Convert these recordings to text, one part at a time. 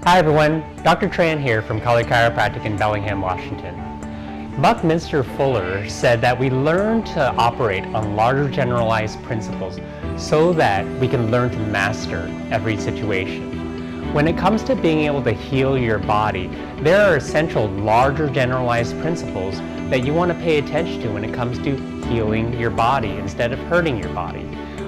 Hi everyone, Dr. Tran here from Color Chiropractic in Bellingham, Washington. Buckminster Fuller said that we learn to operate on larger generalized principles so that we can learn to master every situation. When it comes to being able to heal your body, there are essential larger generalized principles that you want to pay attention to when it comes to healing your body instead of hurting your body.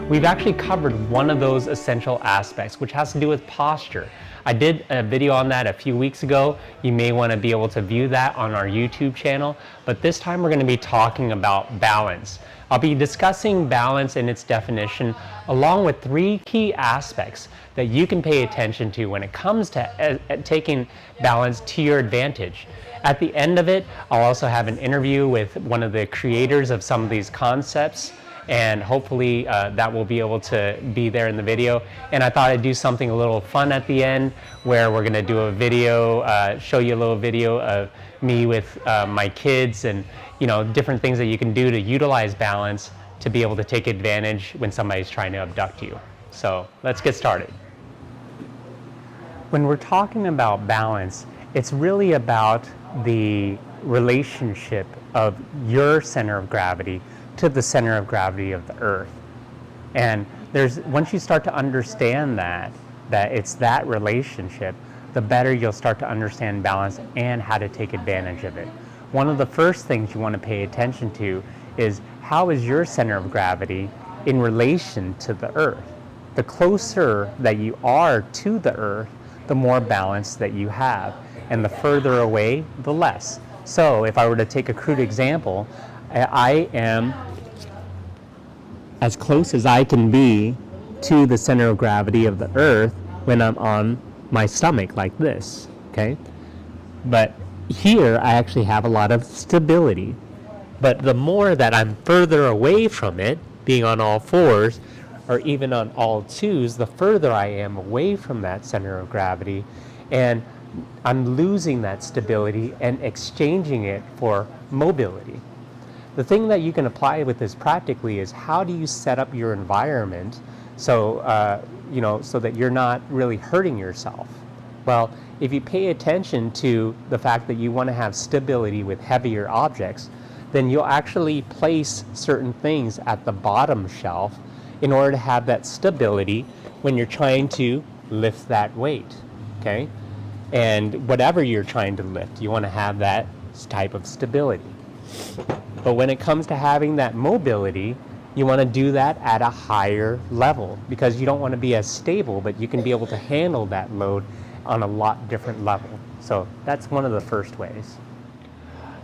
We've actually covered one of those essential aspects, which has to do with posture. I did a video on that a few weeks ago. You may want to be able to view that on our YouTube channel, but this time we're going to be talking about balance. I'll be discussing balance and its definition along with 3 key aspects that you can pay attention to when it comes to taking balance to your advantage. At the end of it, I'll also have an interview with one of the creators of some of these concepts, and hopefully that will be able to be there in the video. And I thought I'd do something a little fun at the end where we're gonna do a video, show you a little video of me with my kids and different things that you can do to utilize balance to be able to take advantage when somebody's trying to abduct you. So let's get started. When we're talking about balance, it's really about the relationship of your center of gravity to the center of gravity of the earth. And once you start to understand that it's that relationship, the better you'll start to understand balance and how to take advantage of it. One of the first things you want to pay attention to is how is your center of gravity in relation to the earth? The closer that you are to the earth, the more balance that you have, and the further away, the less. So if I were to take a crude example, I am as close as I can be to the center of gravity of the earth when I'm on my stomach like this, okay? But here I actually have a lot of stability. But the more that I'm further away from it, being on all fours or even on all twos, the further I am away from that center of gravity, and I'm losing that stability and exchanging it for mobility. The thing that you can apply with this practically is how do you set up your environment so so that you're not really hurting yourself. Well, if you pay attention to the fact that you want to have stability with heavier objects, then you'll actually place certain things at the bottom shelf in order to have that stability when you're trying to lift that weight, okay? And whatever you're trying to lift, you want to have that type of stability. But when it comes to having that mobility, you want to do that at a higher level because you don't want to be as stable, but you can be able to handle that load on a lot different level. So that's one of the first ways.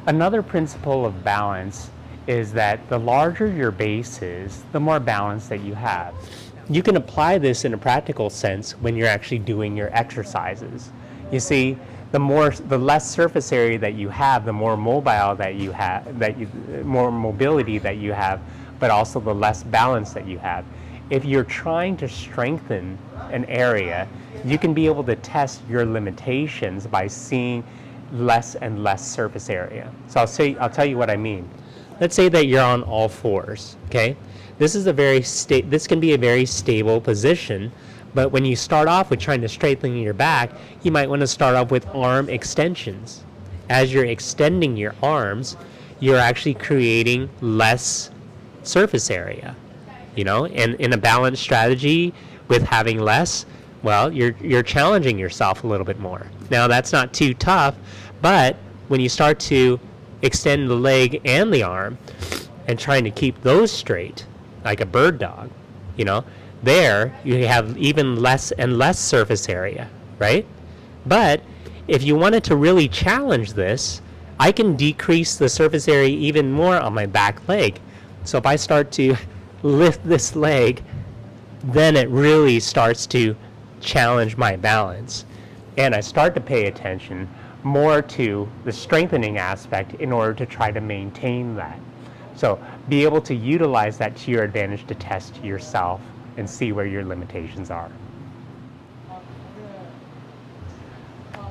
Another principle of balance is that the larger your base is, the more balance that you have. You can apply this in a practical sense when you're actually doing your exercises. You see, the less surface area that you have, the more mobile that you have, more mobility that you have, but also the less balance that you have. If you're trying to strengthen an area, you can be able to test your limitations by seeing less and less surface area. So I'll tell you what I mean. Let's say that you're on all fours, okay? This can be a very stable position. But when you start off with trying to straighten your back, you might want to start off with arm extensions. As you're extending your arms, you're actually creating less surface area. And in a balanced strategy with having less, well, you're challenging yourself a little bit more. Now, that's not too tough, but when you start to extend the leg and the arm and trying to keep those straight, like a bird dog, there you have even less and less surface area, right? But if you wanted to really challenge this, I can decrease the surface area even more on my back leg. So if I start to lift this leg, then it really starts to challenge my balance. And I start to pay attention more to the strengthening aspect in order to try to maintain that. So be able to utilize that to your advantage to test yourself and see where your limitations are.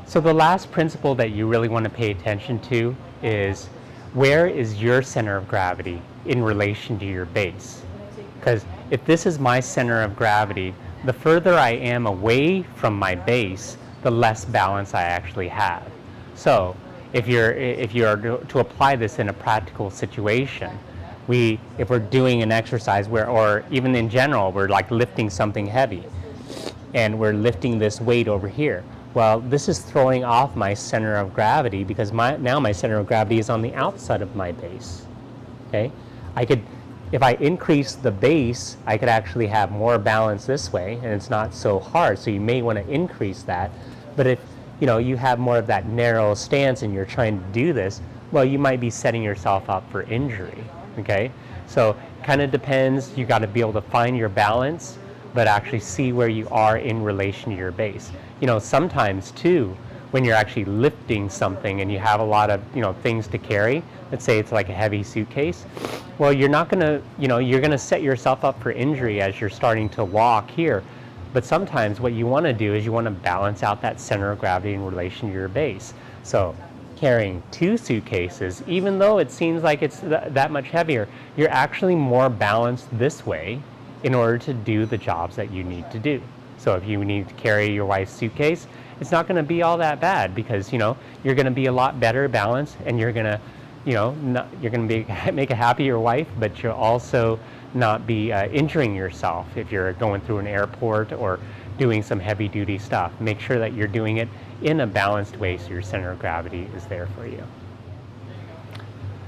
So the last principle that you really want to pay attention to is where is your center of gravity in relation to your base? Because if this is my center of gravity, the further I am away from my base, the less balance I actually have. So if you are to apply this in a practical situation, if we're doing an exercise where, or even in general, we're like lifting something heavy, and we're lifting this weight over here. Well, this is throwing off my center of gravity because now my center of gravity is on the outside of my base. Okay, if I increase the base, I could actually have more balance this way, and it's not so hard. So you may want to increase that. But if you have more of that narrow stance and you're trying to do this, well, you might be setting yourself up for injury. Okay, so kind of depends. You got to be able to find your balance, but actually see where you are in relation to your base. Sometimes too, when you're actually lifting something and you have a lot of things to carry, let's say it's like a heavy suitcase, well, you're not gonna, you're gonna set yourself up for injury as you're starting to walk here. But sometimes what you want to do is you want to balance out that center of gravity in relation to your base. So carrying 2 suitcases, even though it seems like it's that much heavier, you're actually more balanced this way in order to do the jobs that you need to do. So if you need to carry your wife's suitcase, it's not going to be all that bad because you're going to be a lot better balanced, and you're going to you're going to make a happier wife, but you'll also not be injuring yourself if you're going through an airport or doing some heavy duty stuff. Make sure that you're doing it in a balanced way so your center of gravity is there for you.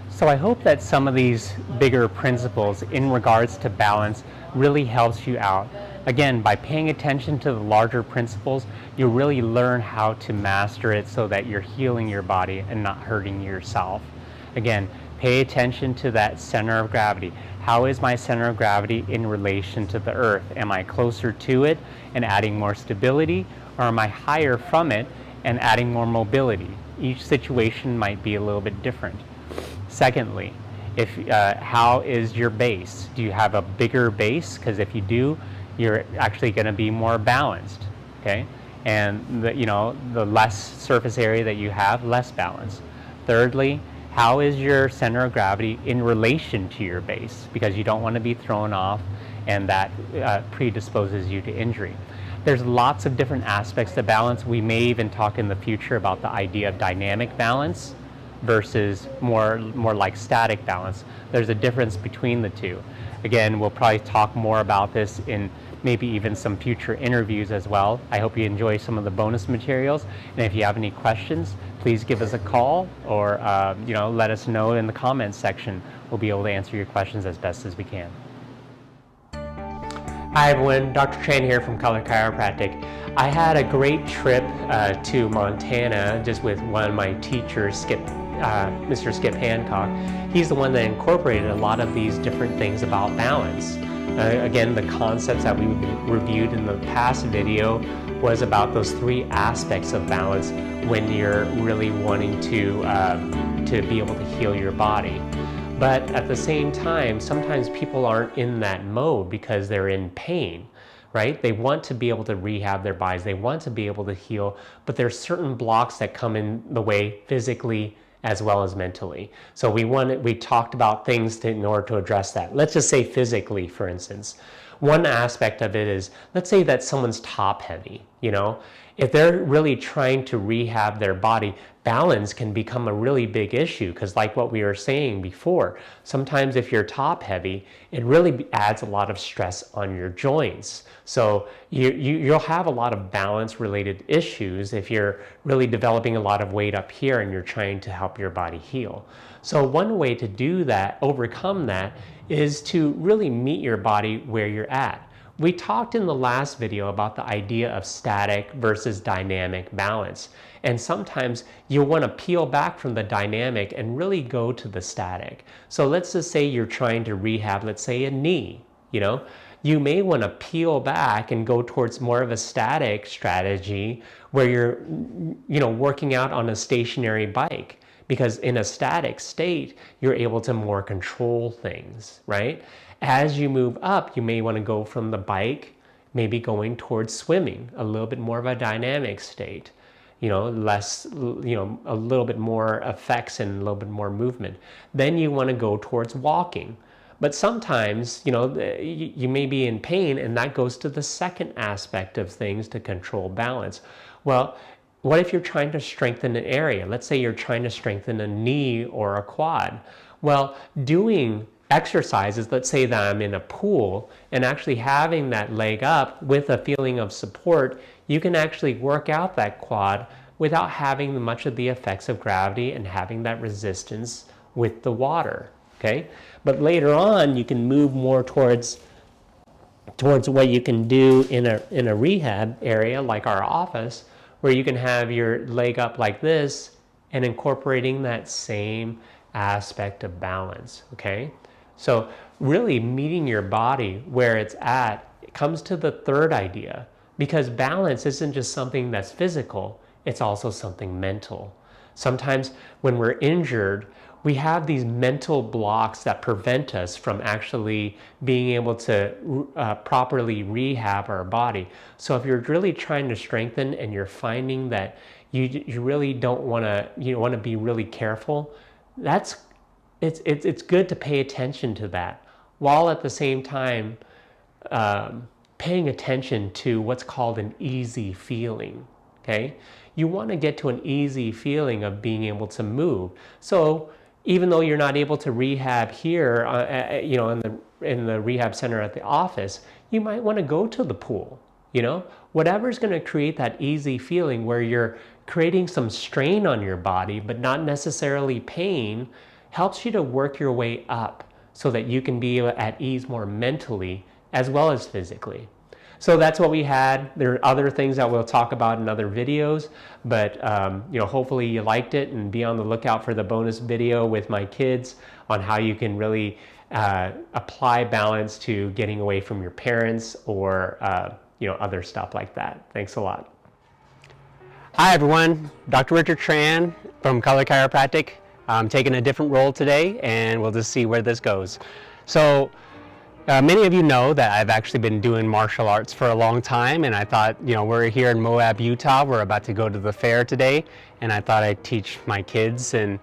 So I hope that some of these bigger principles in regards to balance really helps you out. Again, by paying attention to the larger principles, you'll really learn how to master it so that you're healing your body and not hurting yourself. Again, pay attention to that center of gravity. How is my center of gravity in relation to the earth? Am I closer to it and adding more stability, or am I higher from it and adding more mobility? Each situation might be a little bit different. Secondly, how is your base? Do you have a bigger base? Because if you do, you're actually going to be more balanced, okay? And the less surface area that you have, less balance. Thirdly, how is your center of gravity in relation to your base? Because you don't want to be thrown off, and that predisposes you to injury. There's lots of different aspects to balance. We may even talk in the future about the idea of dynamic balance versus more like static balance. There's a difference between the two. Again, we'll probably talk more about this in maybe even some future interviews as well. I hope you enjoy some of the bonus materials, and if you have any questions, please give us a call or let us know in the comments section. We'll be able to answer your questions as best as we can. Hi everyone, Dr. Tran here from Color Chiropractic. I had a great trip to Montana just with one of my teachers, Mr. Skip Hancock. He's the one that incorporated a lot of these different things about balance. Again, the concepts that we reviewed in the past video was about those 3 aspects of balance when you're really wanting to be able to heal your body. But at the same time, sometimes people aren't in that mode because they're in pain, right? They want to be able to rehab their bodies. They want to be able to heal, but there's certain blocks that come in the way physically as well as mentally. So we talked about things in order to address that. Let's just say physically, for instance. One aspect of it is, let's say that someone's top heavy, if they're really trying to rehab their body, balance can become a really big issue because like what we were saying before, sometimes if you're top heavy, it really adds a lot of stress on your joints. So you'll have a lot of balance related issues if you're really developing a lot of weight up here and you're trying to help your body heal. So one way to do that, overcome that, is to really meet your body where you're at. We talked in the last video about the idea of static versus dynamic balance. And sometimes you'll want to peel back from the dynamic and really go to the static. So let's just say you're trying to rehab, let's say a knee, you may want to peel back and go towards more of a static strategy where you're, working out on a stationary bike. Because in a static state, you're able to more control things, right? As you move up, you may want to go from the bike, maybe going towards swimming, a little bit more of a dynamic state, less, a little bit more effects and a little bit more movement. Then you want to go towards walking. But sometimes, you may be in pain, and that goes to the second aspect of things to control balance. Well, what if you're trying to strengthen an area? Let's say you're trying to strengthen a knee or a quad. Well, doing exercises, let's say that I'm in a pool, and actually having that leg up with a feeling of support, you can actually work out that quad without having much of the effects of gravity and having that resistance with the water. Okay, but later on you can move more towards what you can do in a rehab area like our office, where you can have your leg up like this and incorporating that same aspect of balance. Okay, so really meeting your body where it's at, it comes to the third idea, because balance isn't just something that's physical, it's also something mental. Sometimes when we're injured, we have these mental blocks that prevent us from actually being able to properly rehab our body. So if you're really trying to strengthen and you're finding that you really don't want to, you want to be really careful, it's good to pay attention to that, while at the same time paying attention to what's called an easy feeling. Okay, you want to get to an easy feeling of being able to move. So even though you're not able to rehab here, in the rehab center at the office, you might want to go to the pool. Whatever's going to create that easy feeling where you're creating some strain on your body, but not necessarily pain, helps you to work your way up so that you can be at ease more mentally as well as physically. So that's what we had. There are other things that we'll talk about in other videos, but hopefully you liked it, and be on the lookout for the bonus video with my kids on how you can really apply balance to getting away from your parents or other stuff like that. Thanks a lot. Hi everyone, Dr. Richard Tran from Color Chiropractic. I'm taking a different role today, and we'll just see where this goes. So many of you know that I've actually been doing martial arts for a long time, and I thought, we're here in Moab, Utah. We're about to go to the fair today, and I thought I'd teach my kids and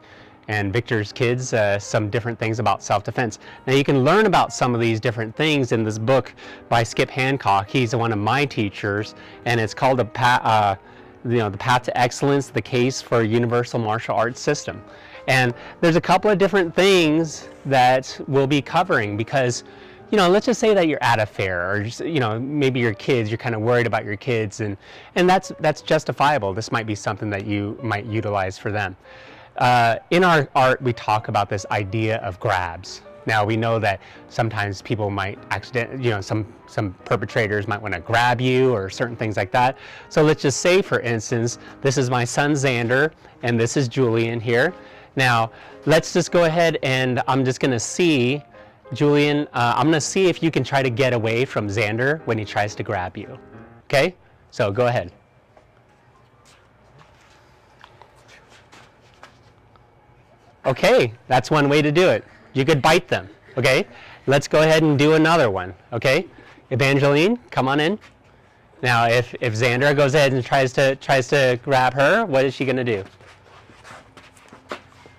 Victor's kids some different things about self-defense. Now you can learn about some of these different things in this book by Skip Hancock. He's one of my teachers, and it's called The Path to Excellence, the Case for a Universal Martial Arts System. And there's a couple of different things that we'll be covering, because let's just say that you're at a fair, or just, maybe your kids, you're kind of worried about your kids, and that's justifiable. This might be something that you might utilize for them. In our art, we talk about this idea of grabs. Now we know that sometimes people might some perpetrators might want to grab you or certain things like that. So let's just say, for instance, this is my son Xander, and this is Julian here. Now let's just go ahead, and I'm just going to see, Julian, I'm going to see if you can try to get away from Xander when he tries to grab you. Okay? So go ahead. Okay, that's one way to do it. You could bite them. Okay? Let's go ahead and do another one. Okay? Evangeline, come on in. Now if Xander goes ahead and tries to grab her, what is she going to do?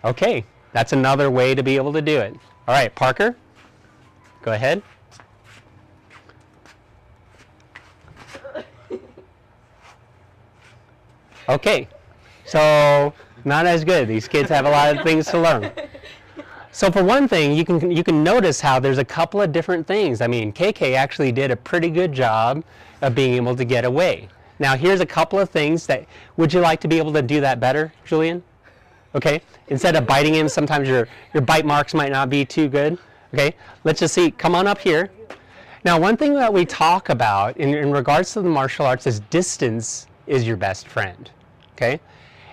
Okay, that's another way to be able to do it. All right, Parker, go ahead. Okay, so not as good. These kids have a lot of things to learn. So for one thing, you can notice how there's a couple of different things. I mean, KK actually did a pretty good job of being able to get away. Now here's a couple of things that, would you like to be able to do that better, Julian? Okay, instead of biting him, sometimes your bite marks might not be too good. Okay, let's just see, come on up here. Now one thing that we talk about in regards to the martial arts is distance is your best friend. Okay,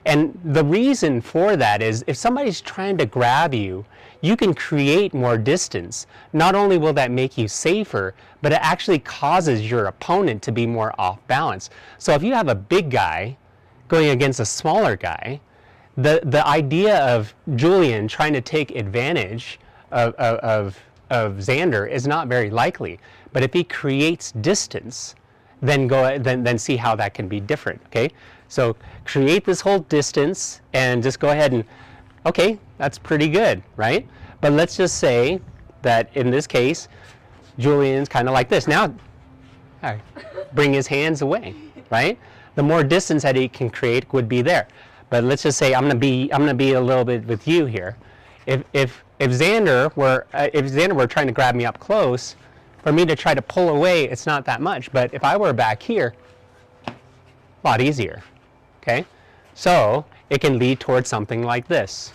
and the reason for that is if somebody's trying to grab you, you can create more distance. Not only will that make you safer, but it actually causes your opponent to be more off balance. So if you have a big guy going against a smaller guy, the idea of Julian trying to take advantage of Xander is not very likely. But if he creates distance, then see how that can be different. Okay, so create this whole distance and just go ahead and, okay, that's pretty good, right? But let's just say that in this case, Julian's kind of like this. Now, bring his hands away, right? The more distance that he can create would be there. But let's just say I'm gonna be a little bit with you here. If Xander were trying to grab me up close, for me to try to pull away, it's not that much. But if I were back here, a lot easier. Okay, so it can lead towards something like this.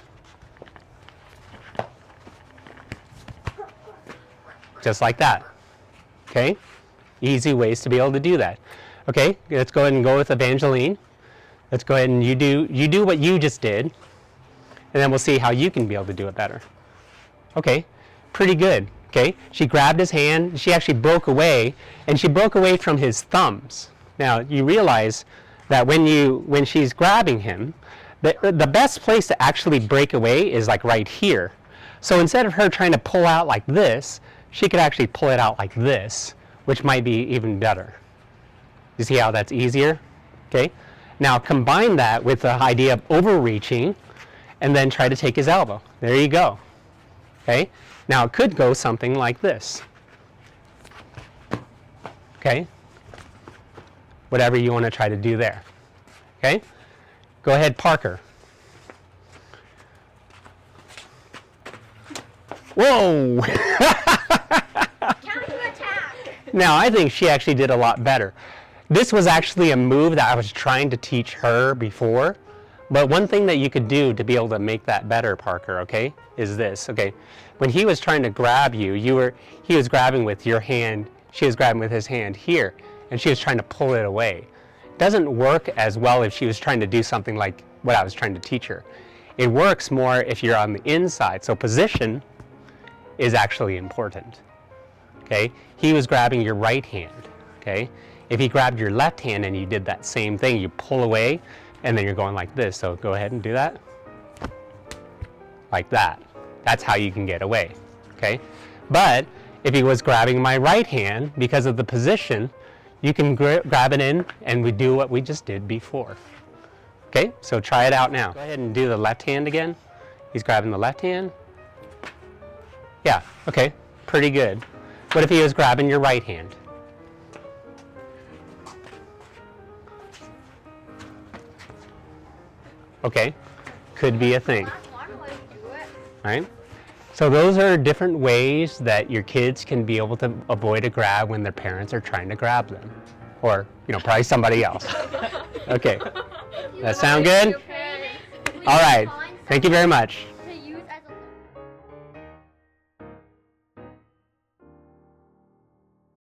Just like that. Okay, easy ways to be able to do that. Okay, let's go ahead and go with Evangeline. Let's go ahead and you do what you just did, and then we'll see how you can be able to do it better. Okay, pretty good. Okay, she grabbed his hand, she actually broke away, and she broke away from his thumbs. Now you realize that when she's grabbing him, the best place to actually break away is like right here. So instead of her trying to pull out like this, she could actually pull it out like this, which might be even better. You see how that's easier? Okay, now combine that with the idea of overreaching, and then try to take his elbow. There you go. Okay, now it could go something like this. Okay, whatever you want to try to do there. Okay, go ahead, Parker. Whoa! Counterattack. Now I think she actually did a lot better. This was actually a move that I was trying to teach her before, but one thing that you could do to be able to make that better, Parker, okay, is this. Okay, when he was trying to grab you, he was grabbing with your hand, she was grabbing with his hand here, and she was trying to pull it away. It doesn't work as well if she was trying to do something like what I was trying to teach her. It works more if you're on the inside, so position is actually important. Okay, he was grabbing your right hand. Okay, if he grabbed your left hand and you did that same thing, you pull away and then you're going like this. So go ahead and do that. Like that. That's how you can get away. Okay, but if he was grabbing my right hand, because of the position, you can grab it in and we do what we just did before. Okay, so try it out now. Go ahead and do the left hand again. He's grabbing the left hand. Yeah, okay, pretty good. What if he was grabbing your right hand? Okay, could be a thing. That's one way to do it. Right? So those are different ways that your kids can be able to avoid a grab when their parents are trying to grab them. Or, probably somebody else. Okay, that sound good? All right, thank you very much.